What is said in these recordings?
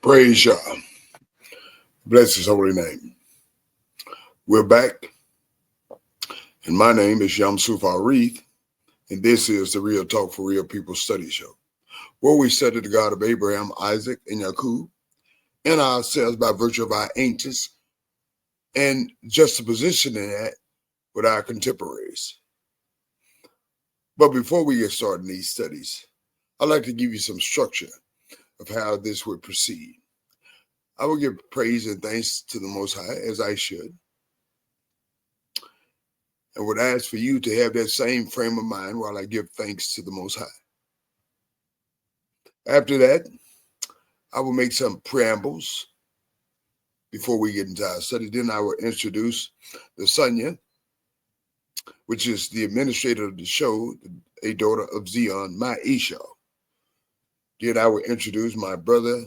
Praise Yah. Bless his holy name. We're back, and my name is Yamsuf Arif, and this is the Real Talk for Real People Study Show, where we study the God of Abraham, Isaac, and Yaqub, and ourselves by virtue of our ancients, and juxtapositioning that with our contemporaries. But before we get started in these studies, I'd like to give you some structure of how this would proceed. I will give praise and thanks to the Most High, as I should, and would ask for you to have that same frame of mind while I give thanks to the Most High. After that, I will make some preambles before we get into our study. Then I will introduce the Sonia, which is the administrator of the show, a daughter of Zion, Maisha. Then I will introduce my brother,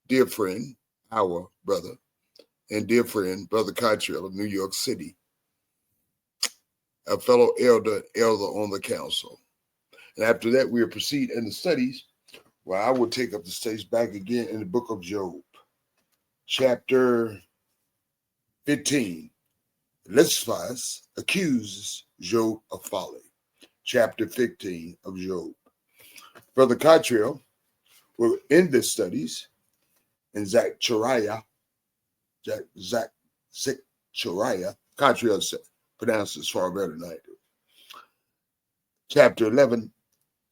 dear friend, our brother, and dear friend, Brother Cottrell of New York City, a fellow elder on the council. And after that, we'll proceed in the studies, where I will take up the studies back again in the book of Job, chapter 15. Eliphaz accuses Job of folly, chapter 15 of Job. Brother Cottrell will end the studies in Zechariah. Cottrell pronounces far better than I do. Chapter 11,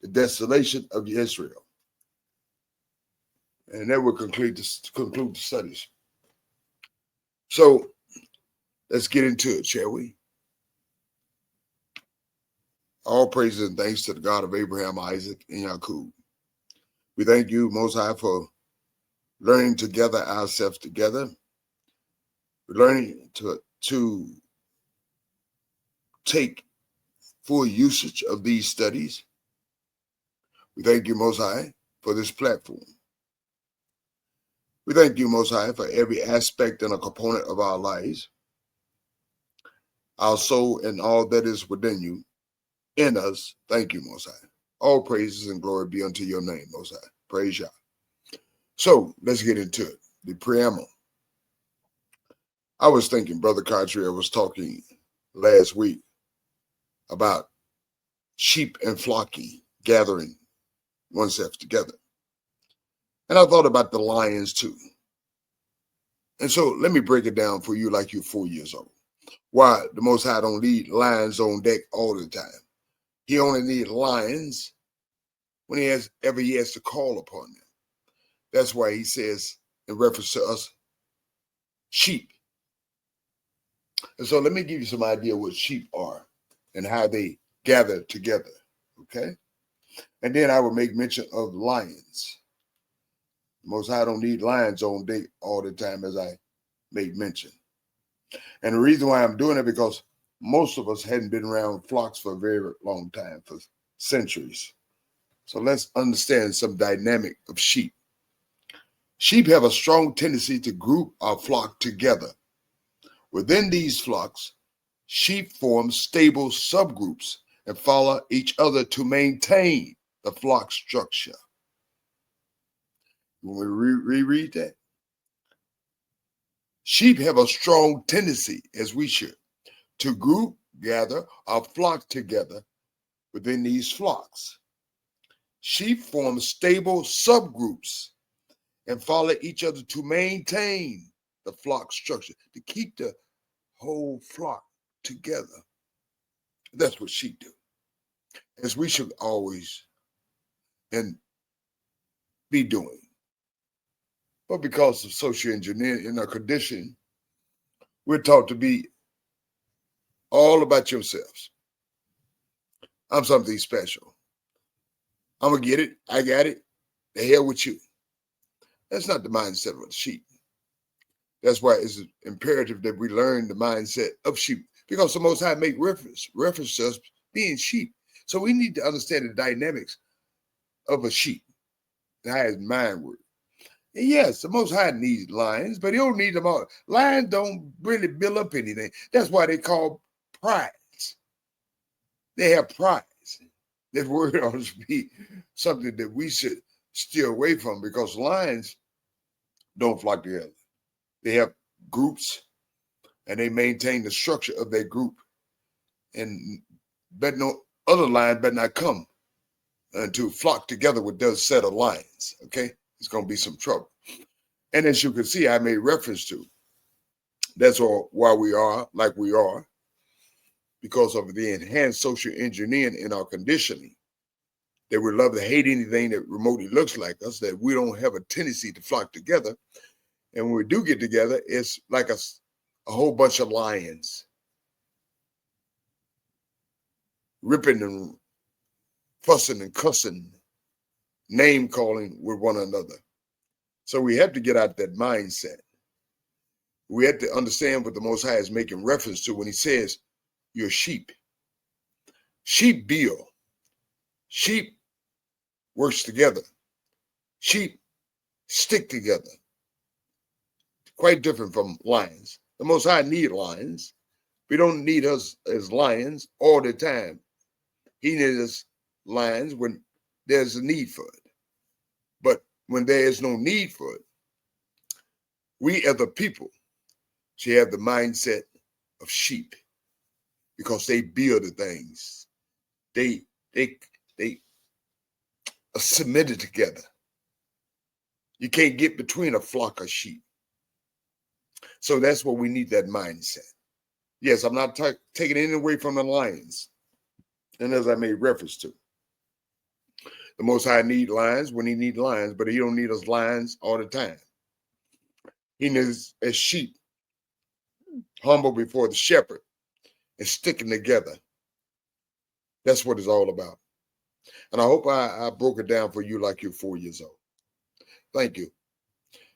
the desolation of Israel. And that will conclude the studies. So let's get into it, shall we? All praises and thanks to the God of Abraham, Isaac, and Yaqub. We thank you, Most High, for learning to gather ourselves together. We're learning to take full usage of these studies. We thank you, Most High, for this platform. We thank you, Most High, for every aspect and a component of our lives, our soul, and all that is within you, in us. Thank you, Most High. All praises and glory be unto your name, Most High. Praise Yah. So let's get into it. The preamble. I was thinking, Brother Cottrell was talking last week about sheep and flocking, gathering oneself together. And I thought about the lions too. And so let me break it down for you like you're 4 years old. Why the Most High don't need lions on deck all the time. He only needs lions when he has to call upon them. That's why he says, in reference to us, sheep. And so let me give you some idea what sheep are and how they gather together, okay? And then I will make mention of lions. Most High don't need lions on deck all the time, as I made mention. And the reason why I'm doing it, because most of us hadn't been around flocks for a very long time, for centuries. So let's understand some dynamic of sheep. Sheep have a strong tendency to group or flock together. Within these flocks, sheep form stable subgroups and follow each other to maintain the flock structure. When we reread that, sheep have a strong tendency, as we should, to group, gather, or flock together within these flocks. Sheep form stable subgroups and follow each other to maintain the flock structure, to keep the whole flock together. That's what sheep do. As we should always and be doing. But because of social engineering in our condition, we're taught to be all about yourselves. I'm something special. I'm going to get it. I got it. The hell with you. That's not the mindset of a sheep. That's why it's imperative that we learn the mindset of sheep, because the Most High make reference to us being sheep. So we need to understand the dynamics of a sheep and how his mind works. And yes, the Most High needs lions, but he don't need them all. Lions don't really build up anything. That's why they call prides. They have prides. That word ought to be something that we should steer away from, because lions don't flock together. They have groups, and they maintain the structure of their group. And better no other lion better not come to flock together with those set of lions. Okay, it's going to be some trouble. And as you can see, I made reference to that's all why we are like we are, because of the enhanced social engineering in our conditioning. They would love to hate anything that remotely looks like us, that we don't have a tendency to flock together. And when we do get together, it's like a whole bunch of lions ripping and fussing and cussing, name calling with one another. So we have to get out that mindset. We have to understand what the Most High is making reference to when he says, you're sheep. Sheep build. Sheep works together. Sheep stick together. Quite different from lions. The Most High need lions. We don't need us as lions all the time. He needs us lions when there's a need for it. But when there is no need for it, we as a people should have the mindset of sheep, because they build the things. They are submitted together. You can't get between a flock of sheep. So that's what we need, that mindset. Yes, I'm not taking anything away from the lions. And as I made reference to, the Most High need lions when he needs lions, but he don't need us lions all the time. He needs as sheep, humble before the shepherd and sticking together. That's what it's all about. And I hope I broke it down for you like you're 4 years old. Thank you.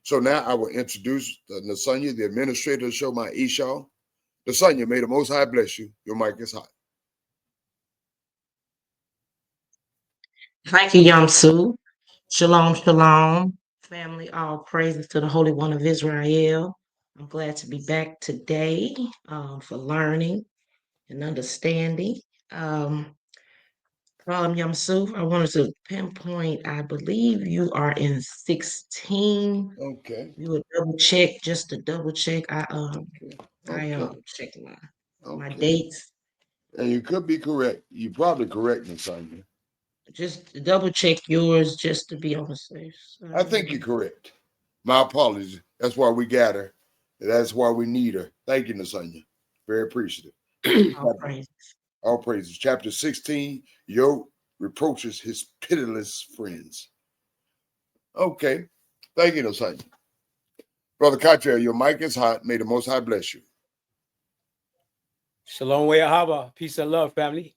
So now I will introduce Nasanya, the administrator of the show, my Esau. Nasanya, may the Most High bless you. Your mic is hot. Thank you, Yamsu. Shalom, shalom. Family, all praises to the Holy One of Israel. I'm glad to be back today for learning and understanding. Yamsu, I wanted to pinpoint, I believe you are in 16. Okay. You would double check, just to double check. I Okay. checked my Okay. dates. And you could be correct. You're probably correct, Nasanya. Just double check yours just to be on the safe side. I think you're correct. My apologies. That's why we got her. That's why we need her. Thank you, Nasanya. Very appreciative. All praises. All praises. Chapter 16, Job reproaches his pitiless friends. Okay. Thank you, Nasanya. Brother Cottrell, your mic is hot. May the Most High bless you. Shalom, Ahava. Peace and love, family.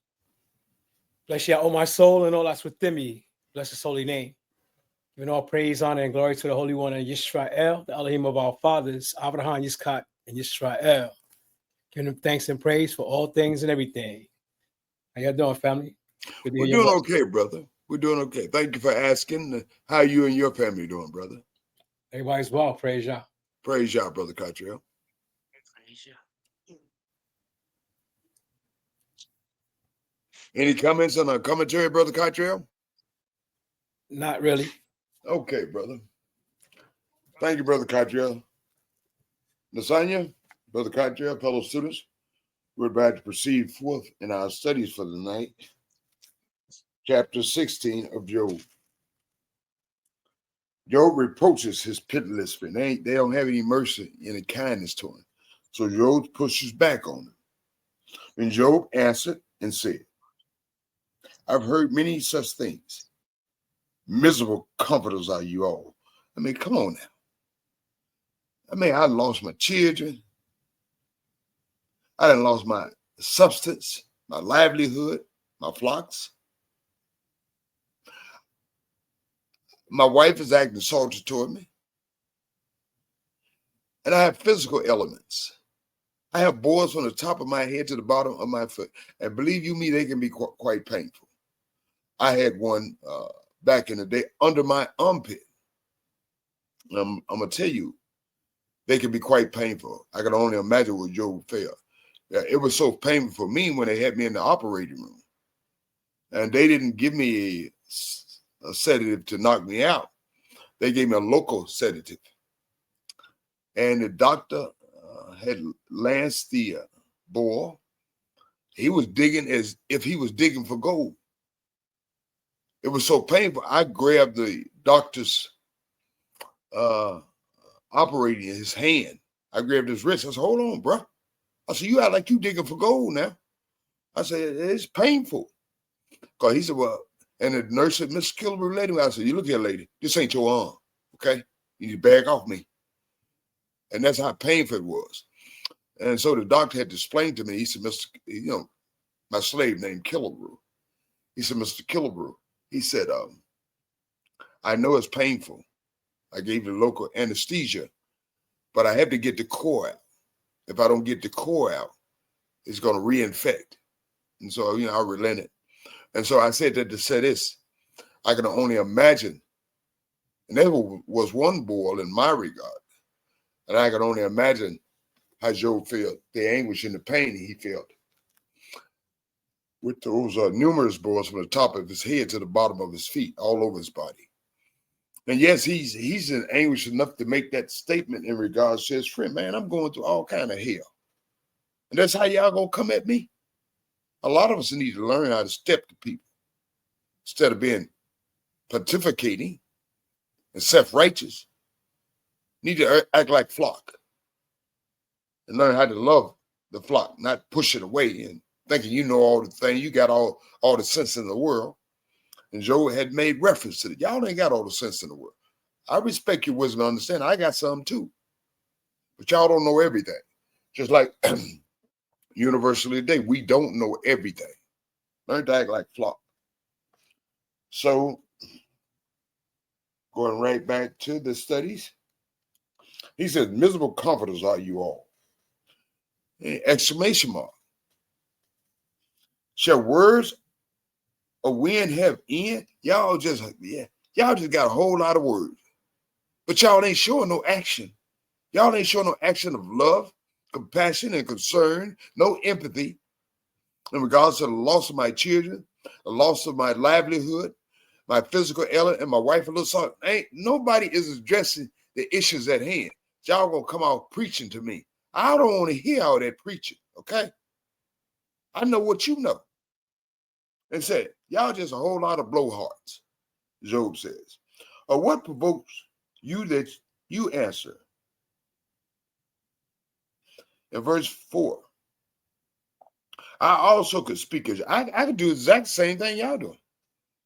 Bless you, all my soul and all that's within me. Bless his holy name. Giving all praise, honor, and glory to the Holy One of Yisrael, the Elohim of our fathers, Abraham, Yitzchak, and Yisrael. Giving him thanks and praise for all things and everything. How y'all doing, family? We're doing okay, brother. We're doing okay. Thank you for asking. How you and your family doing, brother? Everybody's well. Praise Yah. Praise Yah, Brother Cottrell. Praise Yah. Any comments on our commentary, Brother Cottrell? Not really. Okay, brother. Thank you, Brother Cottrell. Nasanya, Brother Cottrell, fellow students, we're about to proceed forth in our studies for the night. Chapter 16 of Job. Job reproaches his pitiless friend. They don't have any mercy, any kindness to him. So Job pushes back on him. And Job answered and said, I've heard many such things. Miserable comforters are you all. I mean, come on now. I lost my children. I done lost my substance, my livelihood, my flocks. My wife is acting salty toward me. And I have physical elements. I have boils from the top of my head to the bottom of my foot. And believe you me, they can be quite painful. I had one back in the day under my armpit. I'm going to tell you, they can be quite painful. I can only imagine what Job felt. It was so painful for me when they had me in the operating room. And they didn't give me a sedative to knock me out. They gave me a local sedative. And the doctor had lanced the boar. He was digging as if he was digging for gold. It was so painful. I grabbed the doctor's operating his hand. I grabbed his wrist. I said, hold on, bro. I said, you act like you digging for gold now. I said, it's painful. Because he said, well, and the nurse said, Miss Killebrew, lady. I said, you look here, lady. This ain't your arm, okay? You need to back off me. And that's how painful it was. And so the doctor had to explain to me, he said, Mr. You know, my slave named Killebrew. He said, Mr. Killebrew, he said, I know it's painful. I gave the local anesthesia, but I have to get the core out. If I don't get the core out, it's going to reinfect. And so, I relented. And so I said that to say this, I can only imagine, and there was one boil in my regard, and I can only imagine how Job felt, the anguish and the pain he felt with those numerous boils from the top of his head to the bottom of his feet, all over his body. And yes, he's in anguish enough to make that statement in regards to his friend. Man, I'm going through all kind of hell. And that's how y'all gonna come at me? A lot of us need to learn how to step to people instead of being pontificating and self-righteous. Need to act like flock and learn how to love the flock, not push it away and thinking you know all the things, you got all the sense in the world. And Job had made reference to it. Y'all ain't got all the sense in the world. I respect your wisdom and understand. I got some too. But y'all don't know everything. Just like universally today, we don't know everything. Learn to act like flock. So, going right back to the studies, he says, miserable comforters are you all. Exclamation mark. Shall words of wind have end? Y'all just got a whole lot of words. But y'all ain't showing no action. Y'all ain't showing no action of love, compassion, and concern, no empathy in regards to the loss of my children, the loss of my livelihood, my physical ailment, and my wife a little son. Ain't nobody is addressing the issues at hand. Y'all gonna come out preaching to me. I don't want to hear all that preaching, okay? I know what you know. And said, y'all just a whole lot of blowhards, Job says. Or what provokes you that you answer? In verse 4, I also could speak as I could do the exact same thing y'all doing.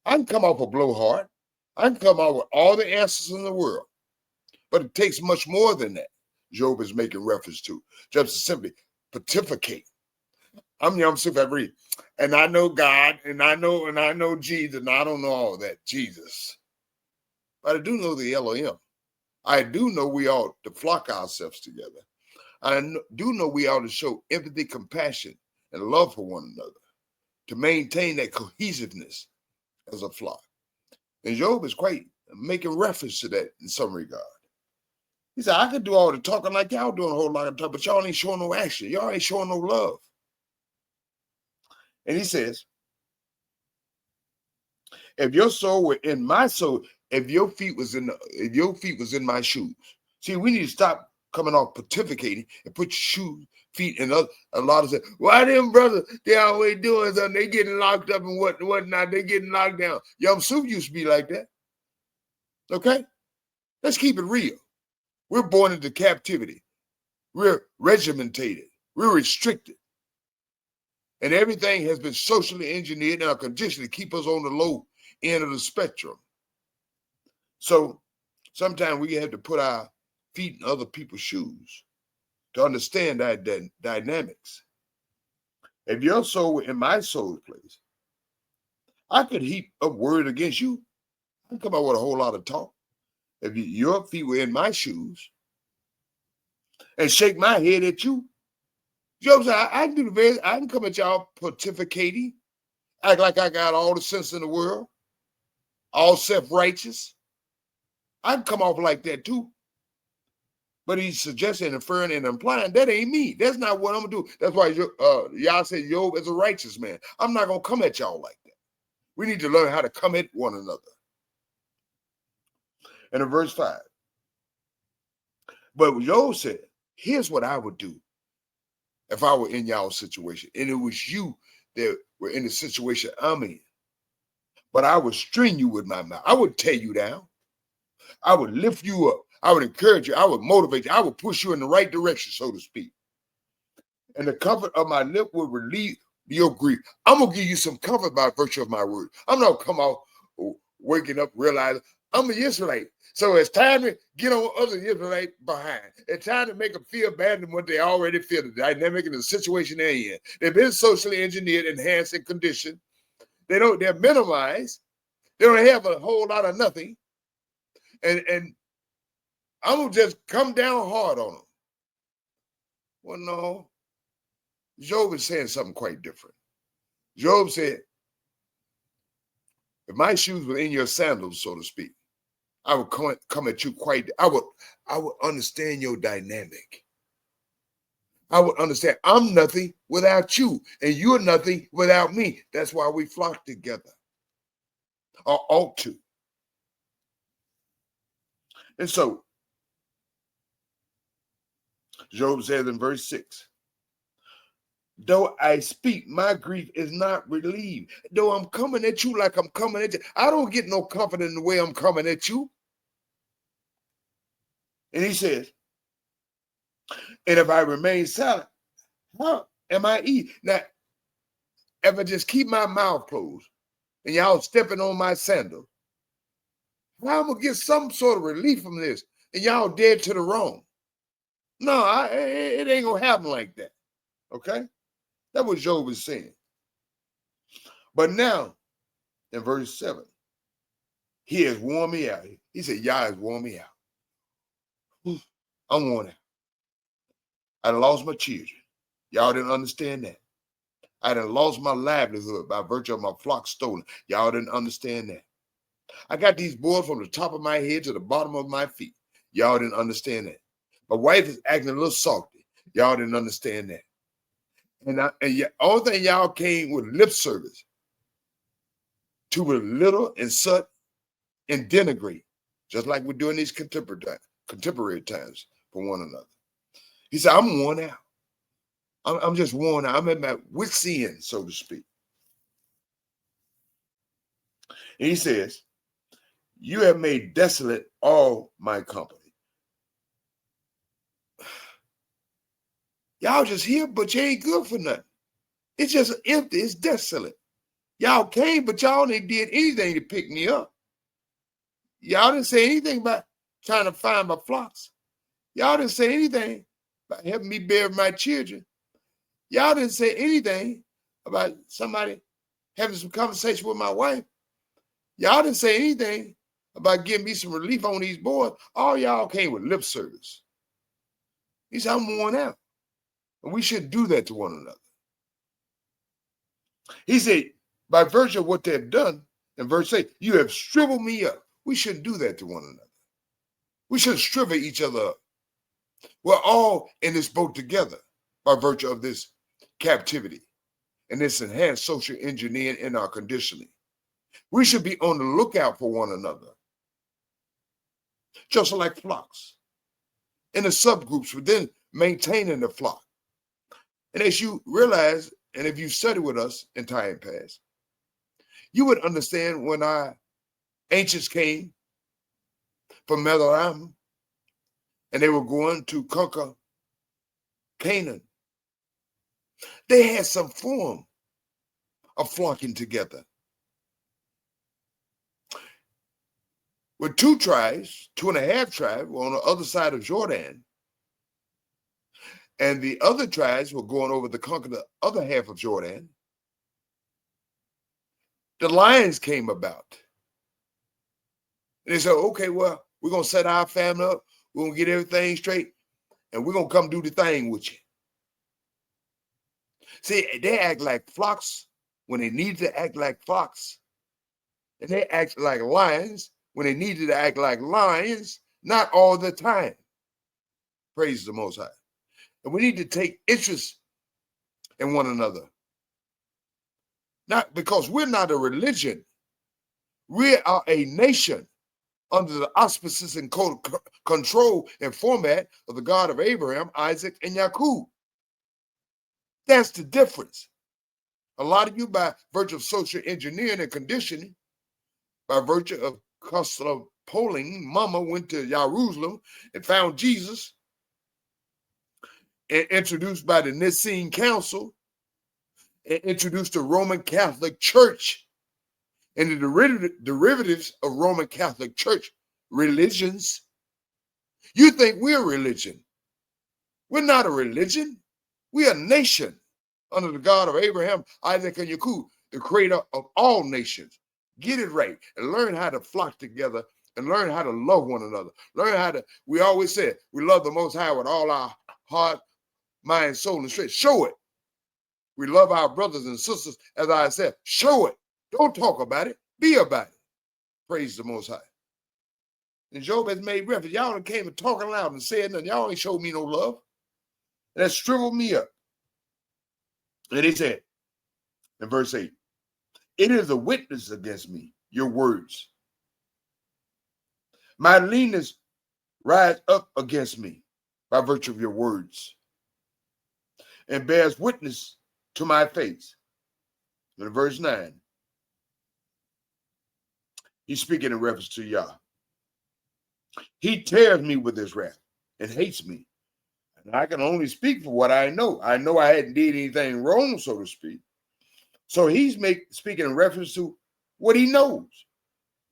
I can come off a blowhard. I can come out with all the answers in the world. But it takes much more than that. Job is making reference to just simply pontificate. I'm super read. And I know God, and I know Jesus, and I don't know all that, Jesus. But I do know the Elohim. I do know we ought to flock ourselves together. I do know we ought to show empathy, compassion, and love for one another to maintain that cohesiveness as a flock. And Job is quite making reference to that in some regard. He said, I could do all the talking like y'all doing a whole lot of talk, but y'all ain't showing no action. Y'all ain't showing no love. And he says, if your soul were in my soul, if your feet was in my shoes. See, we need to stop coming off pontificating and put your feet in a lot of say, why them brothers, they always doing something, they getting locked up and whatnot, they getting locked down. Yom Suf used to be like that. Okay? Let's keep it real. We're born into captivity. We're regimentated. We're restricted. And everything has been socially engineered and conditioned to keep us on the low end of the spectrum. So sometimes we have to put our feet in other people's shoes to understand that dynamics. If your soul were in my soul's place, I could heap up word against you. I can come out with a whole lot of talk. If your feet were in my shoes and shake my head at you, Job said, I can do the very, I can come at y'all pontificating, act like I got all the sense in the world, all self-righteous. I can come off like that too. But he's suggesting, inferring, and implying that ain't me. That's not what I'm gonna do. That's why y'all say Job is a righteous man. I'm not gonna come at y'all like that. We need to learn how to come at one another. And in verse 5, But Job said, here's what I would do if I were in y'all situation, and it was you that were in the situation I'm in. But I would string you with my mouth. I would tear you down. I would lift you up. I would encourage you. I would motivate you. I would push you in the right direction, so to speak. And the comfort of my lip will relieve your grief. I'm going to give you some comfort by virtue of my word. I'm not come out waking up realizing I'm an Israelite. So it's time to get on other Israelites behind. It's time to make them feel bad than what they already feel, the dynamic and the situation they're in. They've been socially engineered, enhanced, and conditioned. They're minimized. They don't have a whole lot of nothing. And I'm going to just come down hard on them. Well, no. Job is saying something quite different. Job said, if my shoes were in your sandals, so to speak, I would come at you I would understand your dynamic. I would understand I'm nothing without you, and you're nothing without me. That's why we flock together, or ought to. And so, Job says in verse 6, though I speak, my grief is not relieved. Though I'm coming at you like I'm coming at you, I don't get no comfort in the way I'm coming at you. And he says, and if I remain silent, how am I eat? Now, if I just keep my mouth closed and y'all stepping on my sandal, how am I going to get some sort of relief from this? And y'all dead to the wrong. No, it ain't going to happen like that. Okay? That's what Job is saying. But now, in verse 7, he has worn me out. He said, Yah has worn me out. I'm worn out. I lost my children. Y'all didn't understand that. I done lost my livelihood by virtue of my flock stolen. Y'all didn't understand that. I got these boys from the top of my head to the bottom of my feet. Y'all didn't understand that. My wife is acting a little salty. Y'all didn't understand that. And only thing y'all came with lip service to belittle, insult, and denigrate, just like we're doing these contemporary times for one another. He said, I'm worn out. I'm just worn out. I'm at my wit's end, so to speak. And he says, you have made desolate all my company. Y'all just here, but you ain't good for nothing. It's just empty. It's desolate. Y'all came, but y'all ain't did anything to pick me up. Y'all didn't say anything about trying to find my flocks. Y'all didn't say anything about helping me bury my children. Y'all didn't say anything about somebody having some conversation with my wife. Y'all didn't say anything about giving me some relief on these boys. All y'all came with lip service. He said, I'm worn out. And we shouldn't do that to one another. He said, by virtue of what they've done, in verse 8, you have shriveled me up. We shouldn't do that to one another. We shouldn't shrivel each other up. We're all in this boat together by virtue of this captivity and this enhanced social engineering in our conditioning. We should be on the lookout for one another, just like flocks, in the subgroups within maintaining the flock. And as you realize, and if you study with us in time past, you would understand when our ancients came from Medoram and they were going to conquer Canaan. They had some form of flocking together. With 2 tribes, 2.5 tribes were on the other side of Jordan. And the other tribes were going over to conquer the other half of Jordan. The lions came about. And they said, okay, well, we're going to set our family up. We're going to get everything straight. And we're going to come do the thing with you. See, they act like flocks when they need to act like flocks. And they act like lions when they needed to act like lions, not all the time. Praise the Most High. And we need to take interest in one another. Not because we're not a religion. We are a nation under the auspices and control and format of the God of Abraham, Isaac, and Jacob. That's the difference. A lot of you, by virtue of social engineering and conditioning, by virtue of custom polling, mama went to Jerusalem and found Jesus, and introduced by the Nicene Council, and introduced the Roman Catholic Church and the derivatives of Roman Catholic Church religions. You think we're a religion. We're not a religion. We're a nation under the God of Abraham, Isaac, and Jacob, the creator of all nations. Get it right and learn how to flock together and learn how to love one another. Learn how to, we always said, we love the Most High with all our heart, mind, soul, and strength. Show it. We love our brothers and sisters, as I said. Show it. Don't talk about it. Be about it. Praise the Most High. And Job has made reference. Y'all done came and talking loud and said nothing. Y'all ain't showed me no love. And that shriveled me up. And he said, in verse 8, it is a witness against me, your words. My leanness rise up against me by virtue of your words, and bears witness to my face. In verse 9, he's speaking in reference to Yah. He tears me with his wrath and hates me. And I can only speak for what I know. I know I hadn't did anything wrong, so to speak. So he's speaking in reference to what he knows.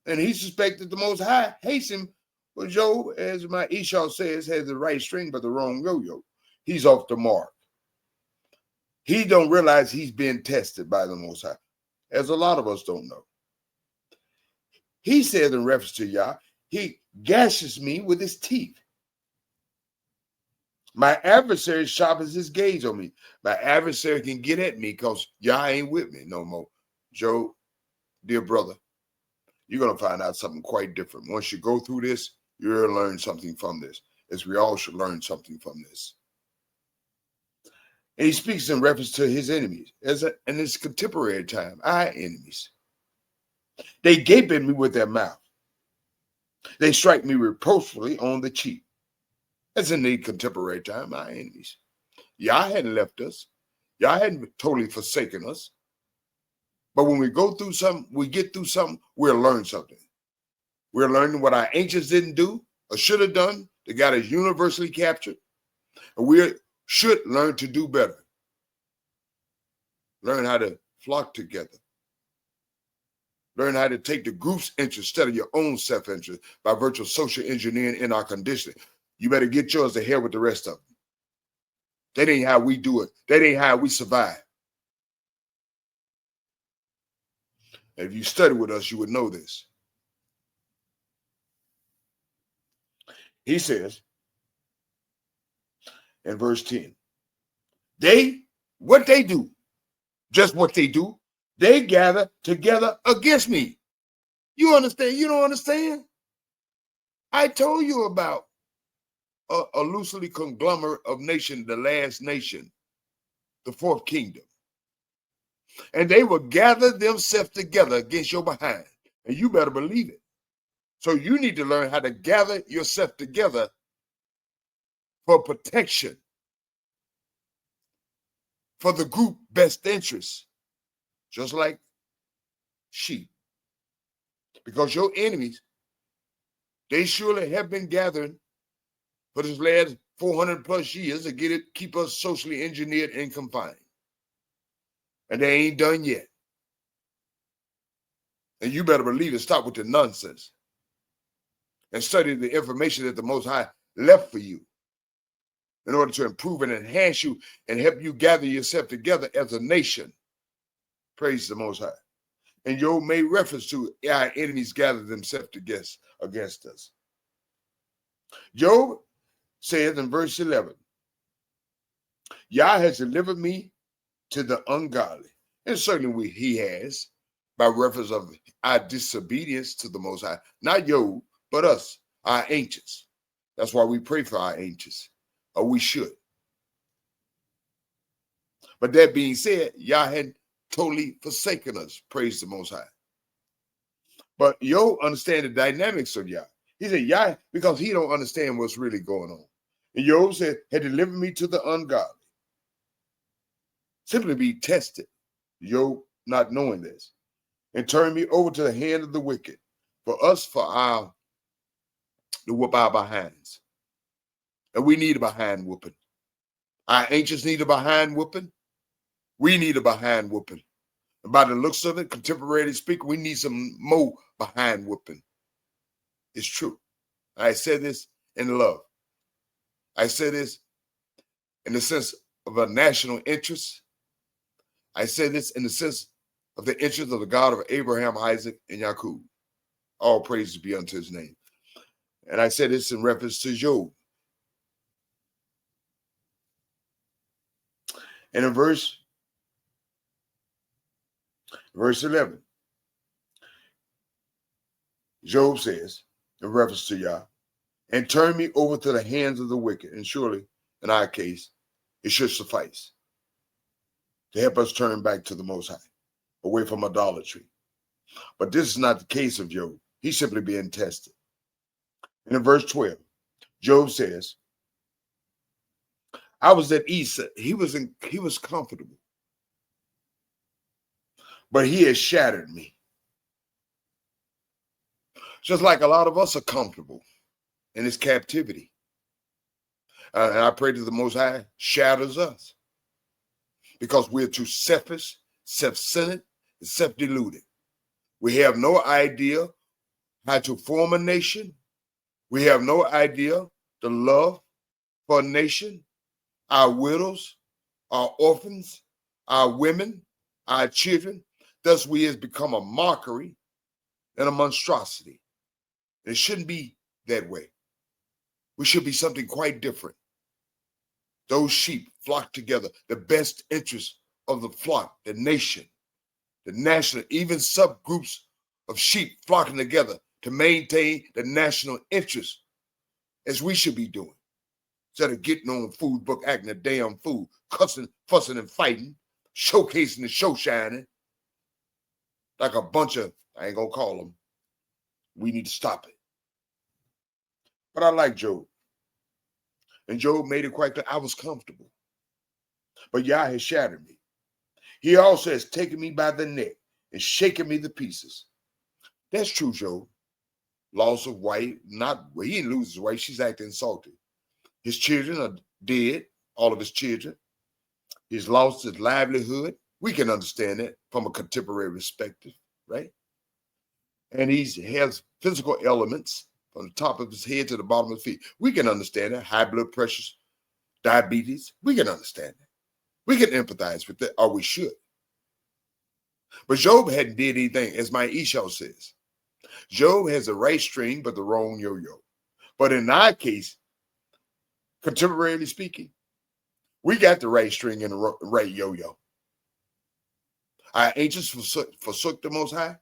And he suspected the Most High hates him. But Job, as my Esau says, has the right string but the wrong yo-yo. He's off the mark. He don't realize he's being tested by the Most High, as a lot of us don't know. He says in reference to Yah, he gashes me with his teeth. My adversary sharpens his gaze on me. My adversary can get at me because Yah ain't with me no more. Job, dear brother, you're going to find out something quite different. Once you go through this, you're going to learn something from this, as we all should learn something from this. And he speaks in reference to his enemies, in his contemporary time, our enemies. They gape at me with their mouth. They strike me reproachfully on the cheek. That's in the contemporary time, our enemies. Yah hadn't left us. Yah hadn't totally forsaken us. But when we go through something, we get through something, we'll learn something. We're learning what our ancients didn't do or should have done. They got us universally captured. And we should learn to do better. Learn how to flock together. Learn how to take the group's interest instead of your own self-interest by virtue of social engineering in our conditioning. You better get yours to hell with the rest of them. That ain't how we do it. That ain't how we survive. If you study with us, you would know this. He says in verse 10, what they do, just what they do, they gather together against me. You understand? You don't understand? I told you about a loosely conglomerate of nation, the last nation, the fourth kingdom. And they will gather themselves together against your behind. And you better believe it. So you need to learn how to gather yourself together for protection, for the group best interests, just like sheep. Because your enemies, they surely have been gathering for this last 400 plus years to keep us socially engineered and confined. And they ain't done yet. And you better believe it. Stop with the nonsense and study the information that the Most High left for you in order to improve and enhance you and help you gather yourself together as a nation. Praise the Most High. And Job made reference to our enemies gather themselves against us. Job says in verse 11, Yah has delivered me to the ungodly. And certainly he has, by reference of our disobedience to the Most High. Not Job, but us, our ancients. That's why we pray for our ancients, or we should. But that being said, Yah had totally forsaken us. Praise the Most High. But Job understand the dynamics of Yah. He said, Yah, because he don't understand what's really going on. And Job said, had delivered me to the ungodly. Simply be tested. Job not knowing this. And turn me over to the hand of the wicked. For us, to whoop our behinds. And we need a behind whooping. Our ancients need a behind whooping. We need a behind whooping. And by the looks of it, contemporary speaking, we need some more behind whooping. It's true. I said this in love. I said this in the sense of a national interest. I say this in the sense of the interest of the God of Abraham, Isaac, and Jacob. All praises be unto his name. And I said this in reference to Job. And in verse 11, Job says, in reference to Yah, and turn me over to the hands of the wicked. And surely, in our case, it should suffice to help us turn back to the Most High, away from idolatry. But this is not the case of Job. He's simply being tested. And in verse 12, Job says, I was at ease. He was comfortable. But he has shattered me. Just like a lot of us are comfortable in his captivity. And I pray to the Most High shatters us. Because we're too selfish, self-centered, and self-deluded. We have no idea how to form a nation. We have no idea the love for a nation, our widows, our orphans, our women, our children. Thus, we has become a mockery and a monstrosity. It shouldn't be that way. We should be something quite different. Those sheep flock together, the best interest of the flock, the nation, the national, even subgroups of sheep flocking together to maintain the national interest, as we should be doing. Instead of getting on food book, acting a damn fool, cussing, fussing, and fighting, showcasing and show shining, like a bunch of, I ain't gonna call them. We need to stop it. But I like Job. And Job made it quite clear, I was comfortable. But Yah has shattered me. He also has taken me by the neck and shaken me to pieces. That's true, Job. Loss of wife, he didn't lose his wife, she's acting salty. His children are dead, all of his children. He's lost his livelihood. We can understand that from a contemporary perspective, right? And he has physical elements from the top of his head to the bottom of his feet. We can understand that. High blood pressure, diabetes. We can understand that. We can empathize with that, or we should. But Job hadn't did anything, as my Esau says. Job has the right string, but the wrong yo-yo. But in our case, contemporarily speaking, we got the right string and the right yo-yo. Our ancients forsook the Most High,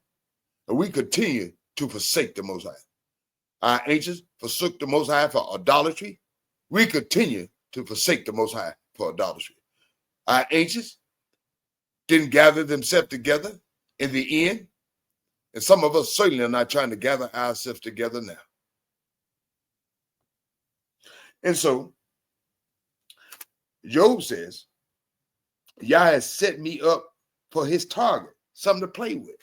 and we continue to forsake the Most High. Our ancients forsook the Most High for idolatry. We continue to forsake the Most High for idolatry. Our ancients didn't gather themselves together in the end, and some of us certainly are not trying to gather ourselves together now. And so, Job says, Yah has set me up for his target, something to play with.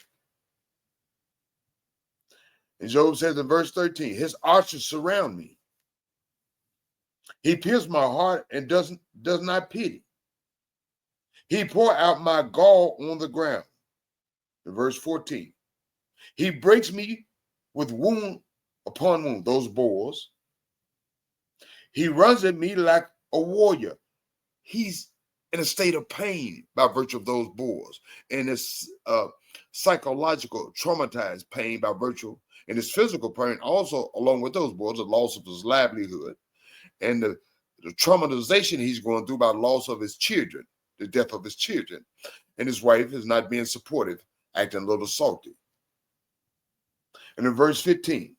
And Job says in verse 13, his archers surround me. He pierced my heart and does not pity. He poured out my gall on the ground. In verse 14, he breaks me with wound upon wound, those boars. He runs at me like a warrior. He's in a state of pain by virtue of those boars, and it's psychological, traumatized pain by virtue, and his physical pain also, along with those boars, the loss of his livelihood, and the traumatization he's going through by the loss of his children, the death of his children, and his wife is not being supportive, acting a little salty. And in verse 15,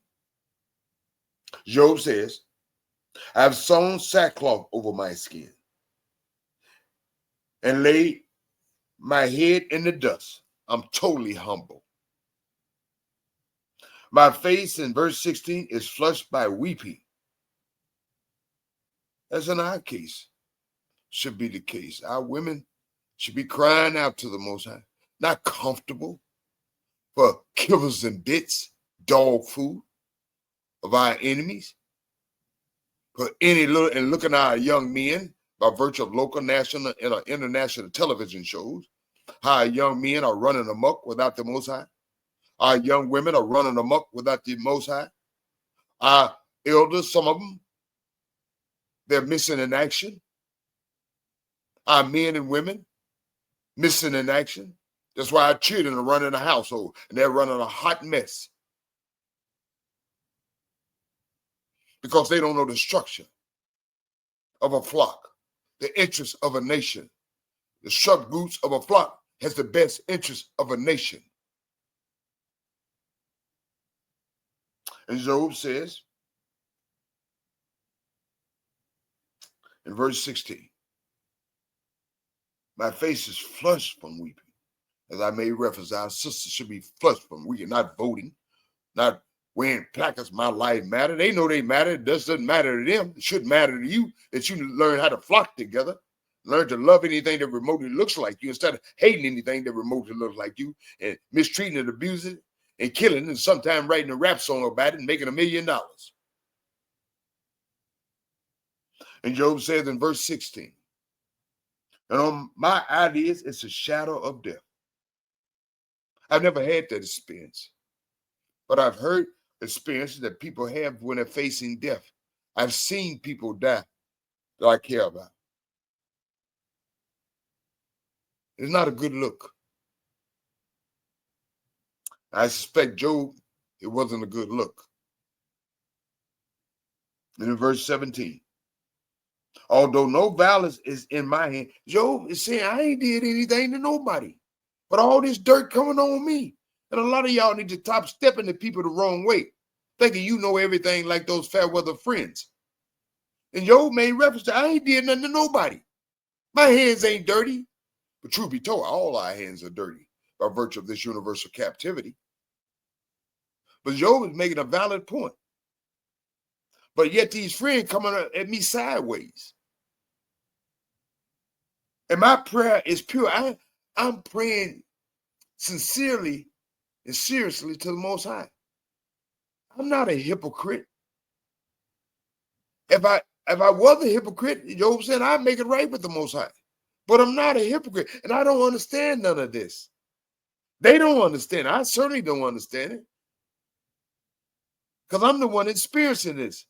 Job says, I have sewn sackcloth over my skin and laid my head in the dust. I'm totally humble. My face in verse 16 is flushed by weeping. As in our case, should be the case. Our women should be crying out to the Most High, not comfortable for killers and bits, dog food of our enemies. For any little, and looking at our young men by virtue of local, national, and international television shows, how our young men are running amok without the Most High. Our young women are running amok without the Most High. Our elders, some of them, they're missing in action. Our men and women missing in action. That's why our children are running a household and they're running a hot mess. Because they don't know the structure of a flock, the interest of a nation. The struck roots of a flock has the best interest of a nation. And Job says in verse 16, my face is flushed from weeping. As I made reference, our sisters should be flushed from weeping, not voting, not wearing placards, my life matter. They know they matter. It doesn't matter to them. It shouldn't matter to you that you learn how to flock together, learn to love anything that remotely looks like you instead of hating anything that remotely looks like you and mistreating and abusing it and killing and sometimes writing a rap song about it and making $1 million. And Job says in verse 16, and on my ideas, it's a shadow of death. I've never had that experience, but I've heard experiences that people have when they're facing death. I've seen people die that I care about. It's not a good look. I suspect Job, it wasn't a good look. And in verse 17, although no violence is in my hand, Job is saying, I ain't did anything to nobody, but all this dirt coming on me. And a lot of y'all need to stop stepping the people the wrong way, thinking you know everything like those fair weather friends. And Job made reference to, I ain't did nothing to nobody. My hands ain't dirty. But truth be told, all our hands are dirty by virtue of this universal captivity. But Job is making a valid point. But yet these friends coming at me sideways. And my prayer is pure. I'm praying sincerely and seriously to the Most High. I'm not a hypocrite. If I was a hypocrite, Job said, I'd make it right with the Most High. But I'm not a hypocrite, and I don't understand none of this. They don't understand. I certainly don't understand it. Because I'm the one experiencing this.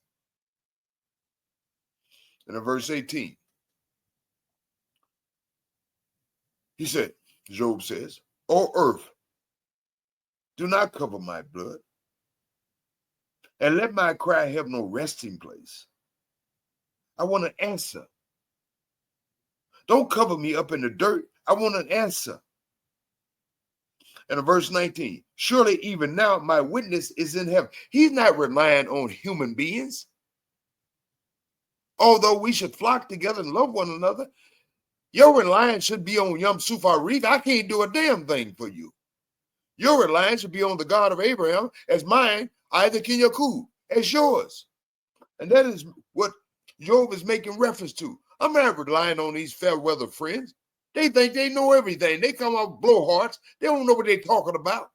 And in verse 18, he said, Job says, O earth, do not cover my blood, and let my cry have no resting place. I want an answer. Don't cover me up in the dirt. I want an answer. And in verse 19, surely even now my witness is in heaven. He's not relying on human beings. Although we should flock together and love one another, your reliance should be on Yom Sufar Reef. I can't do a damn thing for you. Your reliance should be on the God of Abraham as mine, Isaac and Yaakov, as yours. And that is what Job is making reference to. I'm not relying on these fair weather friends. They think they know everything. They come out blowhards. They don't know what they're talking about.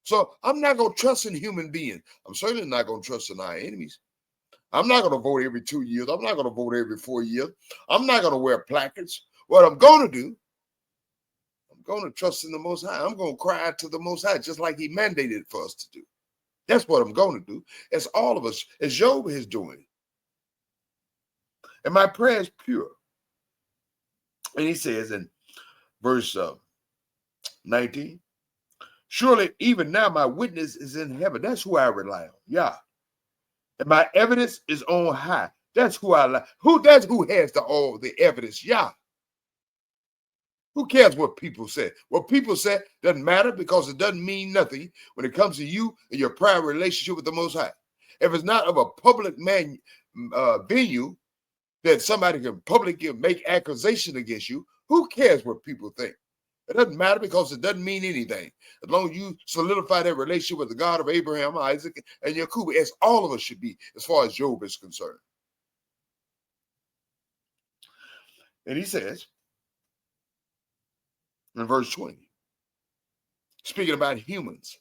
So I'm not going to trust in human beings. I'm certainly not going to trust in our enemies. I'm not going to vote every 2 years. I'm not going to vote every 4 years. I'm not going to wear placards. What I'm going to do, I'm going to trust in the Most High. I'm going to cry out to the Most High, just like he mandated for us to do. That's what I'm going to do. As all of us, as Job is doing. And my prayer is pure. And he says in verse 19, surely even now my witness is in heaven. That's who I rely on. Yeah. And my evidence is on high. That's who I like. That's who has all the evidence. Yeah. Who cares what people say? What people say doesn't matter because it doesn't mean nothing when it comes to you and your private relationship with the Most High. If it's not of a public venue that somebody can publicly make accusation against you, who cares what people think? It doesn't matter because it doesn't mean anything. As long as you solidify that relationship with the God of Abraham, Isaac, and Jacob, as all of us should be, as far as Job is concerned. And he says in verse 20, speaking about humans,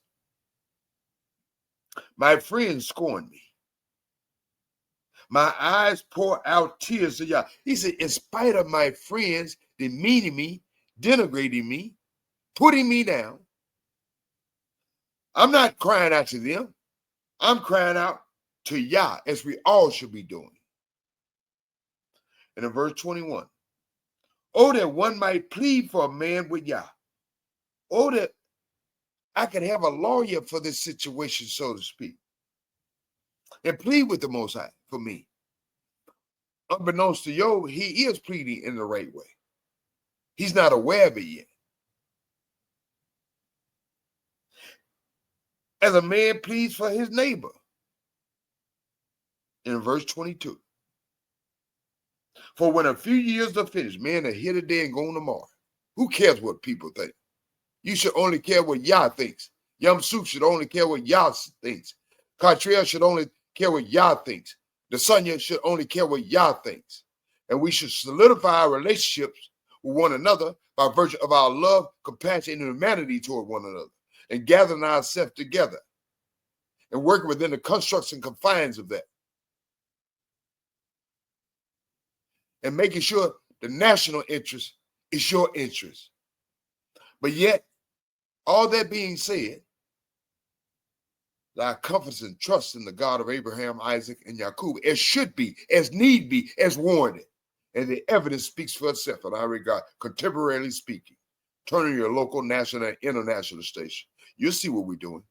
my friends scorn me. My eyes pour out tears of Yah. He said, in spite of my friends demeaning me, denigrating me, putting me down, I'm not crying out to them. I'm crying out to Yah, as we all should be doing. And in verse 21, oh, that one might plead for a man with Yah. Oh, that I could have a lawyer for this situation, so to speak, and plead with the Most High for me. Unbeknownst to Job, he is pleading in the right way. He's not aware of it yet. As a man pleads for his neighbor. In verse 22. For when a few years are finished, men are here today and gone tomorrow. Who cares what people think? You should only care what Yah thinks. Yam Suk should only care what Yah thinks. Katriel should only care what Yah thinks. The Sonya should only care what Yah thinks. And we should solidify our relationships with one another by virtue of our love, compassion, and humanity toward one another, and gathering ourselves together and working within the constructs and confines of that. And making sure the national interest is your interest. But yet, all that being said, our confidence and trust in the God of Abraham, Isaac, and Jacob, as should be, as need be, as warranted. And the evidence speaks for itself in our regard, contemporarily speaking. Turn on your local, national, and international station. You'll see what we're doing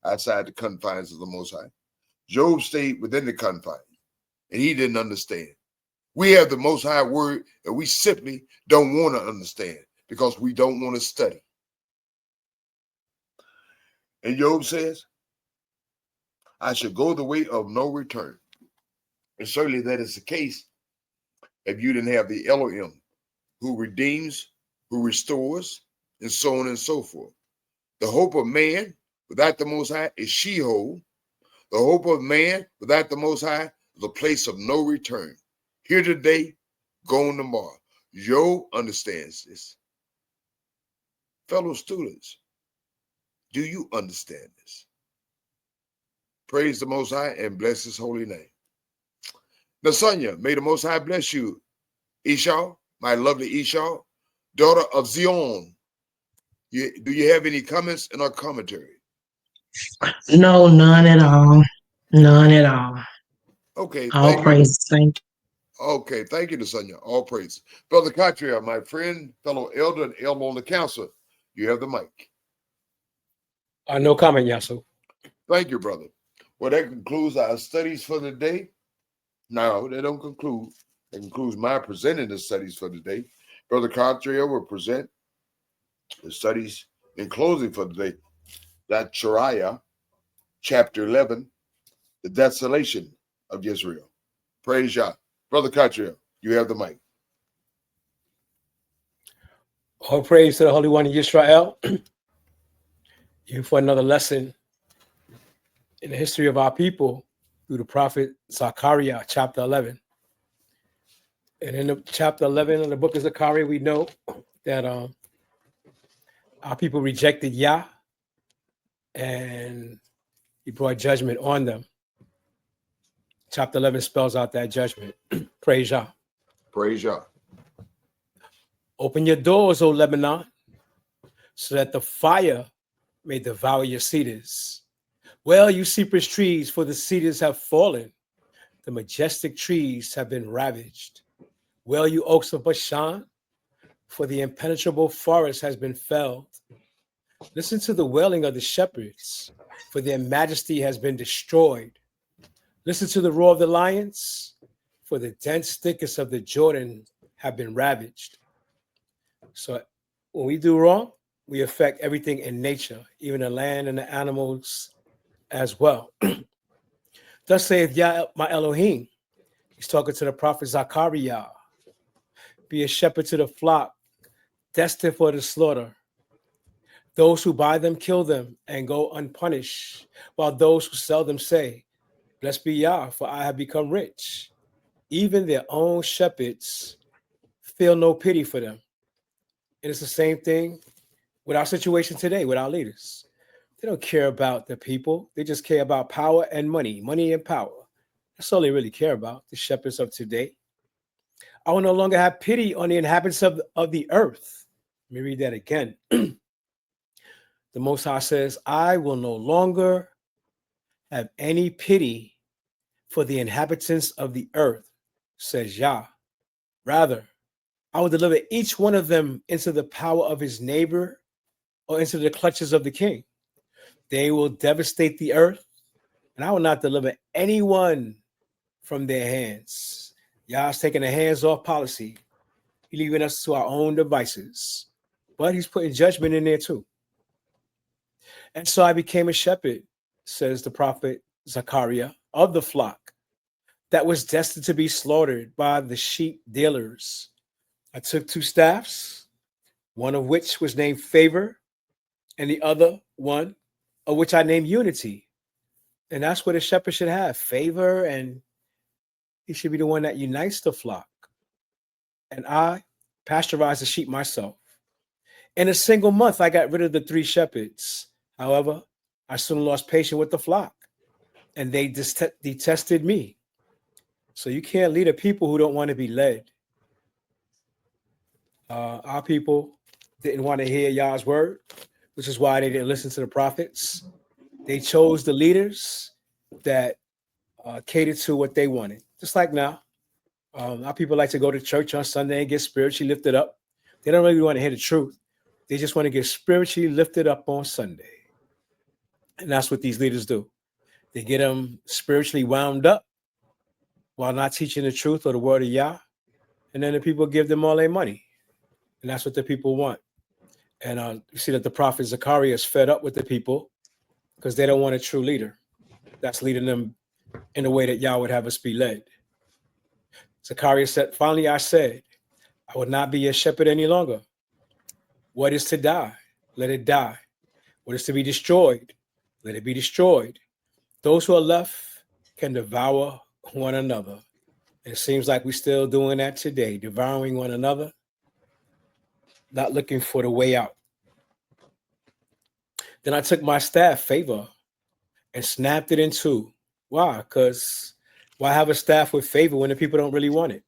outside the confines of the Most High. Job stayed within the confines, and he didn't understand. We have the Most High word, and we simply don't want to understand because we don't want to study. And Job says, I should go the way of no return. And certainly that is the case if you didn't have the Elohim who redeems, who restores, and so on and so forth. The hope of man without the Most High is Sheol. The hope of man without the Most High is a place of no return. Here today, gone tomorrow. Job understands this. Fellow students, do you understand this? Praise the Most High and bless his holy name. Nasanya, may the Most High bless you. Esau, my lovely Esau, daughter of Zion. Do you have any comments in our commentary? No, none at all. None at all. Okay, All thank praise. Thank you. Okay, thank you, Nasanya. All praise. Brother Katria, my friend, fellow elder, and elder on the council, you have the mic. No comment, Yasu. Thank you, brother. Well, that concludes our studies for the day. No, they don't conclude. It concludes my presenting the studies for the day. Brother Katria will present the studies in closing for the day. That Shariah, chapter 11, the desolation of Israel. Praise Yah. Brother Katria, you have the mic. All praise to the Holy One of Israel. Here for another lesson in the history of our people through the prophet Zechariah, chapter 11. And in the chapter 11 of the book of Zechariah, we know that our people rejected Yah, and he brought judgment on them. Chapter 11 spells out that judgment. Praise Yah. Praise Yah. Open your doors, O Lebanon, so that the fire may devour your cedars. Well, you cypress trees, for the cedars have fallen. The majestic trees have been ravaged. Well, you oaks of Bashan, for the impenetrable forest has been felled. Listen to the wailing of the shepherds, for their majesty has been destroyed. Listen to the roar of the lions, for the dense thickets of the Jordan have been ravaged. So when we do wrong, we affect everything in nature, even the land and the animals as well. Thus saith Yah, my Elohim. He's talking to the prophet Zechariah. Be a shepherd to the flock destined for the slaughter. Those who buy them kill them and go unpunished, while those who sell them say, Blessed be Yah, for I have become rich. Even their own shepherds feel no pity for them. And it's the same thing with our situation today, with our leaders. They don't care about the people. They just care about power and money and power. That's all they really care about, the shepherds of today. I will no longer have pity on the inhabitants of the earth. Let me read that again. The Most High says, I will no longer have any pity for the inhabitants of the earth, says Yah. Rather, I will deliver each one of them into the power of his neighbor or into the clutches of the king. They will devastate the earth, and I will not deliver anyone from their hands. Yah's taking a hands-off policy. He's leaving us to our own devices, but he's putting judgment in there too. And so I became a shepherd, says the prophet Zechariah, of the flock that was destined to be slaughtered by the sheep dealers. I took 2 staffs, one of which was named Favor, and the other one of which I named Unity. And that's what a shepherd should have, favor, and he should be the one that unites the flock. And I pasteurize the sheep myself. In a single month, I got rid of the 3 shepherds. However, I soon lost patience with the flock, and they detested me. So you can't lead a people who don't want to be led. Our people didn't want to hear Yah's word, which is why they didn't listen to the prophets. They chose the leaders that catered to what they wanted. Just like now, our people like to go to church on Sunday and get spiritually lifted up. They don't really want to hear the truth. They just want to get spiritually lifted up on Sunday. And that's what these leaders do. They get them spiritually wound up while not teaching the truth or the word of Yah. And then the people give them all their money. And that's what the people want. And you see that the prophet Zechariah is fed up with the people because they don't want a true leader that's leading them in the way that Yah would have us be led. Zechariah said, finally I said, I will not be a shepherd any longer. What is to die? Let it die. What is to be destroyed? Let it be destroyed. Those who are left can devour one another. And it seems like we're still doing that today, devouring one another, not looking for the way out. Then I took my staff, Favor, and snapped it in 2. Why? Because why have a staff with favor when the people don't really want it?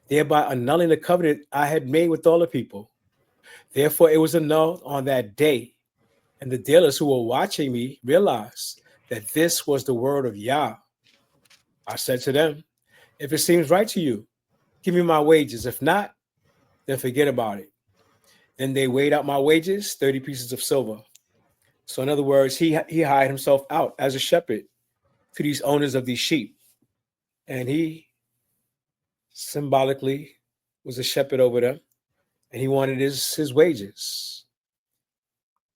Thereby annulling the covenant I had made with all the people. Therefore, it was annulled on that day. And the dealers who were watching me realized that this was the word of Yah. I said to them, if it seems right to you, give me my wages. If not, then forget about it. Then they weighed out my wages, 30 pieces of silver. So in other words, he hired himself out as a shepherd to these owners of these sheep. And he symbolically was a shepherd over them. And he wanted his wages.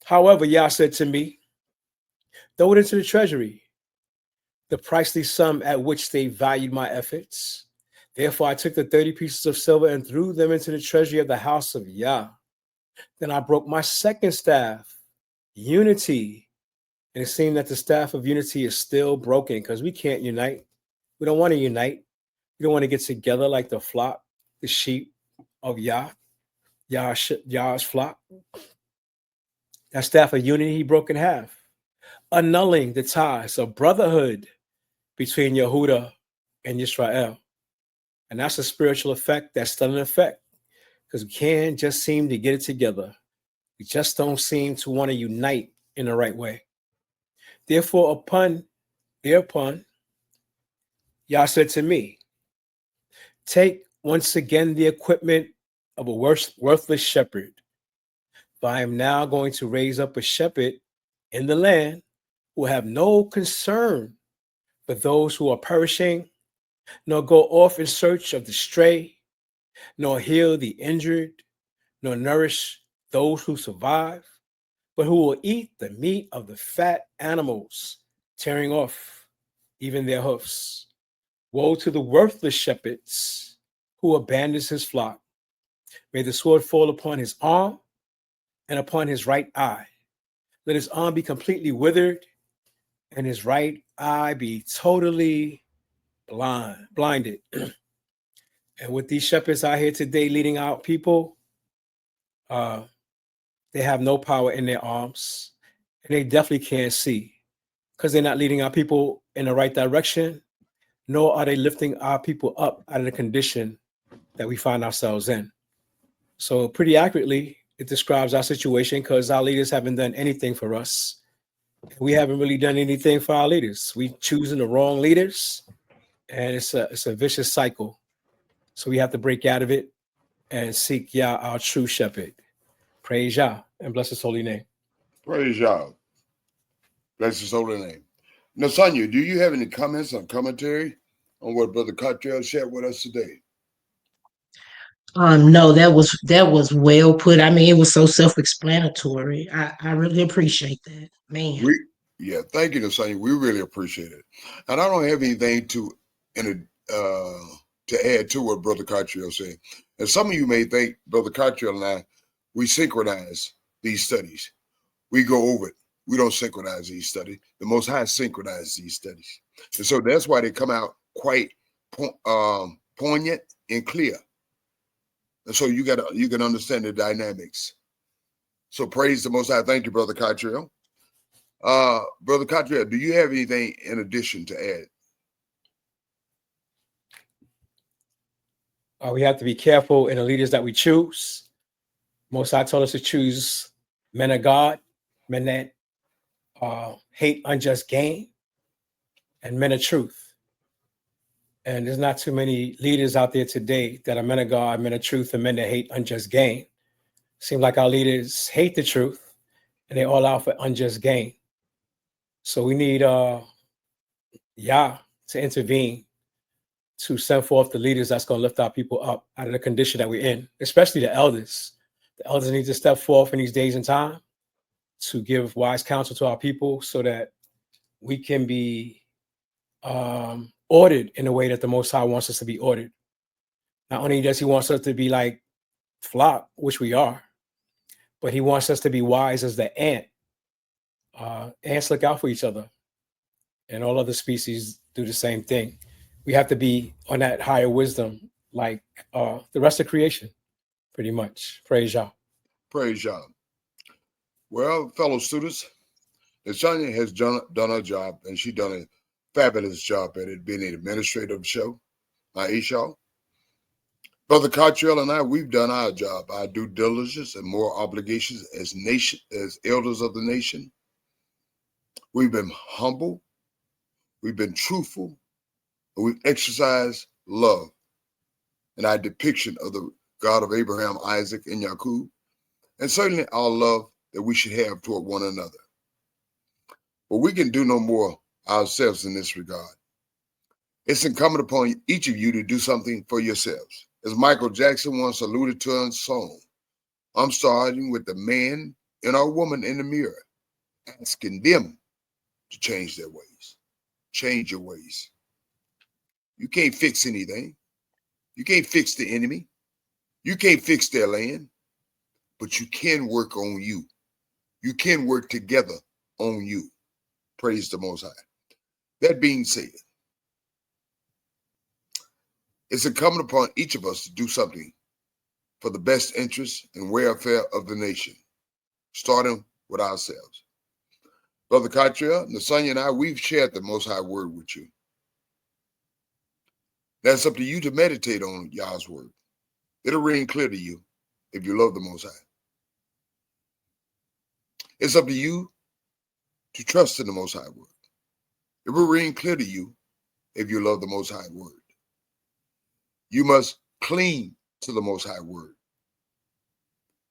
However, Yah said to me, throw it into the treasury, the pricely sum at which they valued my efforts. Therefore, I took the 30 pieces of silver and threw them into the treasury of the house of Yah. Then I broke my second staff, Unity. And it seemed that the staff of unity is still broken because we can't unite. We don't want to unite. We don't want to get together like the flock, the sheep of Yah, Yah's flock. That staff of unity he broke in half, annulling the ties of brotherhood between Yehuda and Israel. And that's a spiritual effect that's still in effect because we can't just seem to get it together. We just don't seem to want to unite in the right way. Therefore, thereupon, Yah said to me, take once again the equipment of a worthless shepherd. For I am now going to raise up a shepherd in the land who have no concern for those who are perishing, nor go off in search of the stray, nor heal the injured, nor nourish those who survive, but who will eat the meat of the fat animals, tearing off even their hoofs. Woe to the worthless shepherds who abandons his flock May the sword fall upon his arm and upon his right eye. Let his arm be completely withered and his right eye be totally blinded. And with these shepherds out here today leading out people, they have no power in their arms, and they definitely can't see because they're not leading our people in the right direction, nor are they lifting our people up out of the condition that we find ourselves in. So pretty accurately, it describes our situation because our leaders haven't done anything for us. We haven't really done anything for our leaders. We choosing the wrong leaders, and it's a vicious cycle. So we have to break out of it and seek Yah, our true shepherd. Praise Yah and bless his holy name. Praise Yah. Bless his holy name. Now, Sonia, do you have any comments or commentary on what Brother Cottrell shared with us today? No, that was well put. I mean, it was so self-explanatory. I really appreciate that, man. Thank you, Sonia. We really appreciate it. And I don't have anything to add to what Brother Cottrell said. And some of you may think Brother Cottrell and I, we synchronize these studies. We go over it. We don't synchronize these studies. The Most High synchronize these studies. And so that's why they come out quite poignant and clear. And so you can understand the dynamics. So praise the Most High. Thank you, Brother Cottrell. Brother Cottrell, do you have anything in addition to add? We have to be careful in the leaders that we choose. Most High told us to choose men of God, men that hate unjust gain, and men of truth. And there's not too many leaders out there today that are men of God, men of truth, and men that hate unjust gain. Seems like our leaders hate the truth, and they're all out for unjust gain. So we need Yah to intervene to send forth the leaders that's going to lift our people up out of the condition that we're in, especially the elders. The elders need to step forth in these days and time to give wise counsel to our people so that we can be ordered in a way that the Most High wants us to be ordered. Not only does he want us to be like flock, which we are, but he wants us to be wise as the ant. Ants look out for each other, and all other species do the same thing. We have to be on that higher wisdom, like the rest of creation, pretty much. Praise Yah. Praise Yah. Well, fellow students, Sonia has done her job, and she's done a fabulous job at it, being an administrator of the show, Aisha. Brother Cottrell and I, we've done our job, our due diligence and more obligations as elders of the nation. We've been humble, we've been truthful, and we've exercised love in our depiction of the God of Abraham, Isaac, and Jacob, and certainly our love that we should have toward one another. But we can do no more ourselves in this regard. It's incumbent upon each of you to do something for yourselves. As Michael Jackson once alluded to in a song, I'm starting with the man and our woman in the mirror, asking them to change their ways. Change your ways. You can't fix anything. You can't fix the enemy. You can't fix their land, but you can work on you. You can work together on you. Praise the Most High. That being said, it's incumbent upon each of us to do something for the best interest and welfare of the nation, starting with ourselves. Brother Cottrell, Nasanya, and I, we've shared the Most High word with you. That's up to you to meditate on Yah's word. It'll ring clear to you if you love the Most High. It's up to you to trust in the Most High word. It will ring clear to you if you love the Most High word. You must cling to the Most High word.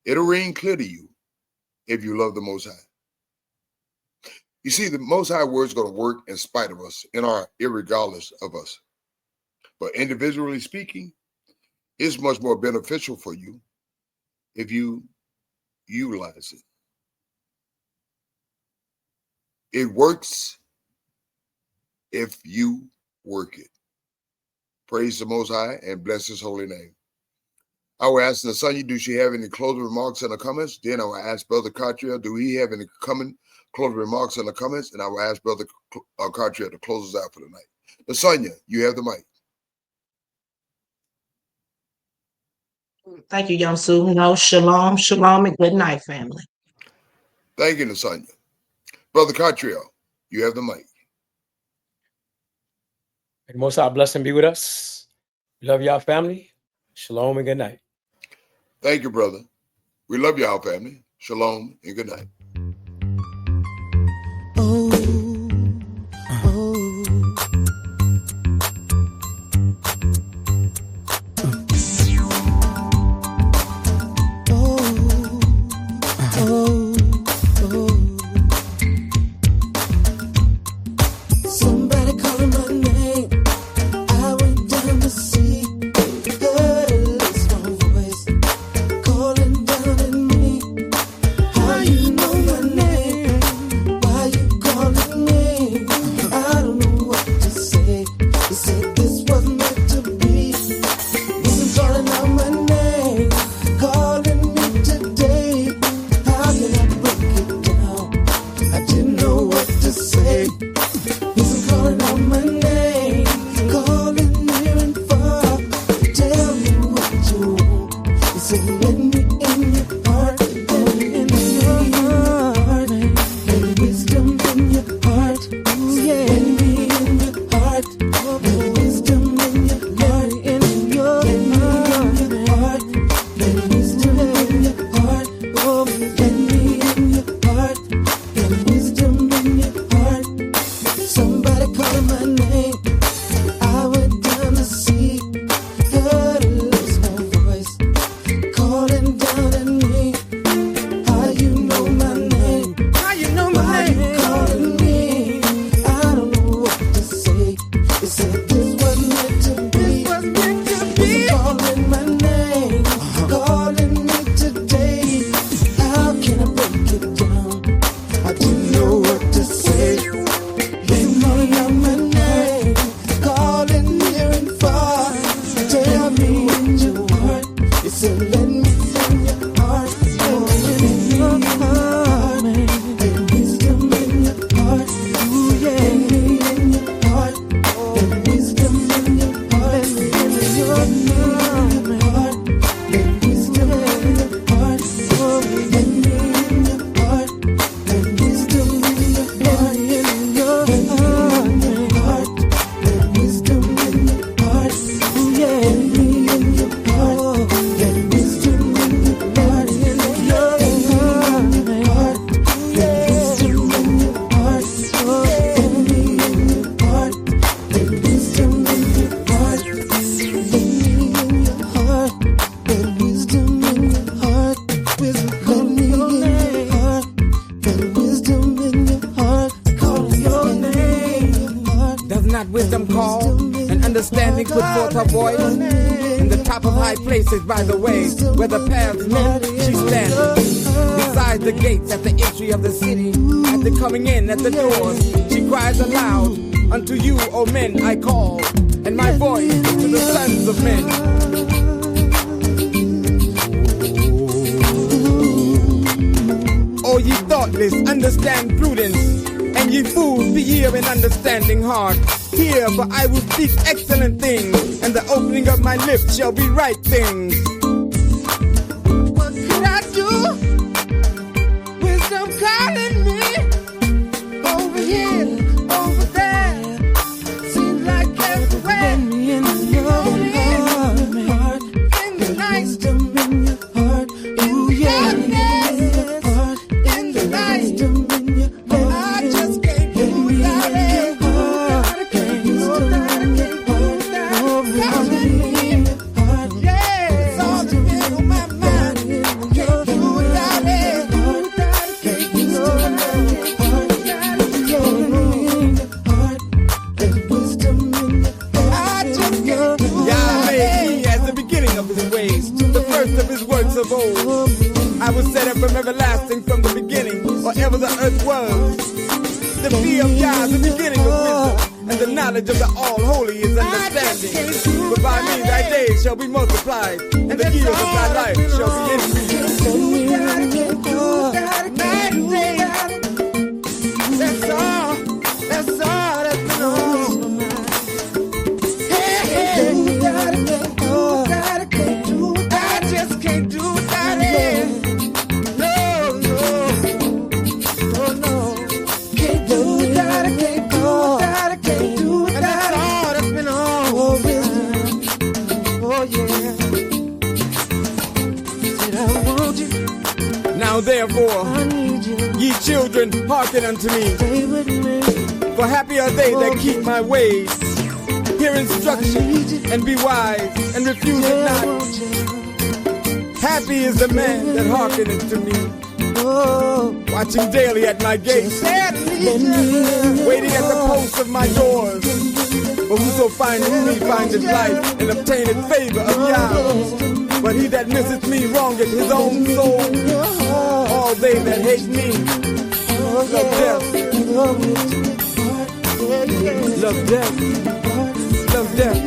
It'll ring clear to you if you love the Most High. You see, the Most High word is going to work in spite of us, irregardless of us. But individually speaking, it's much more beneficial for you if you utilize it. It works if you work it. Praise the Most High and bless his holy name. I will ask Nasanya, do she have any closing remarks and comments? Then I will ask Brother Cartier, do he have any closing remarks and comments? And I will ask Brother Cartier to close us out for the night. Nasanya, you have the mic. Thank you, Young Sue. No, shalom, shalom, and good night, family. Thank you, Nasanya. Brother Cartier, you have the mic. May the Most High blessing be with us. We love y'all, family. Shalom and good night. Thank you, brother. We love y'all, family. Shalom and good night. Somebody calling my name. I went down to see. Heard a little small voice calling down at me. How you know my name? Why you calling me? I don't know what to say. They said this was meant to be. Listen, calling out my name, calling me today. How can I break it down? I didn't know what to say. Listen, calling out my name, calling near and far. Tell me what you want. You say, let me in your heart, let me in your heart. Let me wisdom in your heart. Let me in your heart. Let me wisdom in your heart. Let me in your heart. Let me wisdom in your heart. Let me in your heart. Let me wisdom in your heart. Somebody calling my name. I went down to see. Heard a little small voice calling down at me. How you know my name? How you know my name? Why you calling me? I don't know what to say. They said this was meant to be. This was meant to be. Calling my name, calling me today. How can I break it down? I didn't know what to say. They calling out my name, calling near and far. Tell me what you want. You said let me in your heart. Let me in your heart. Let wisdom in your heart. Let me in your heart. Let wisdom in your heart. Let me in your heart. Let wisdom in your heart. Let me in your heart. Let wisdom in your heart. Let wisdom in your heart. Let me in your heart. Let wisdom in your heart. Let me in your heart. Let wisdom in your heart. Let me in your heart. Let wisdom in your heart. Let me in your heart. Let wisdom in your heart. Let me in your heart. Let wisdom in your heart. Call your name. Does not wisdom call and understanding put forth her voice? In the top of high places by the way, where the paths met, she stands. Beside the gates at the entry of the city, at the coming in at the doors, she cries aloud, unto you, O men, I call, and my voice to the sons of men. O ye thoughtless, understand prudence, and ye fools, be ye of an understanding heart. Hear, for I will speak excellent things, and the opening of my lips shall be right things. What can I do? Wisdom calling me over here, over there. Seems like everywhere. Let me in your heart. In the night, Wisdom in your heart. Ooh, yeah. In your heart. in the night, Wisdom in your heart. I just can't do Let me without in it. your heart. Wisdom in your heart. Oh, let me in your heart. Yeah, it's all that's been on my mind. Can't do without it. I just can't do without it. As the beginning of his ways, the first of his works of old. I was set up from everlasting from the beginning, or ever the earth was. The fear of Yah, the beginning of wisdom. and the knowledge of the All-Holy is understanding. But by me thy days shall be multiplied, and the years of thy life shall be increased. That's all that's been on. I just can't do without it. No. Can't do without it. And that's all that's been on. Oh yeah. Said I want you. Now therefore, I need you. ye children, hearken unto me. Stay with me. For happy are they that keep my ways. Hear instruction and be wise and refuse it I not. want you. Happy is the man that hearkeneth to me. Oh, Watching daily at my gates, let me waiting at the posts of my doors. For whoso findeth me findeth life and obtaineth favor of Yah. But he that misseth me wrongeth his own soul. All they that hate me love death. Love death. Love death.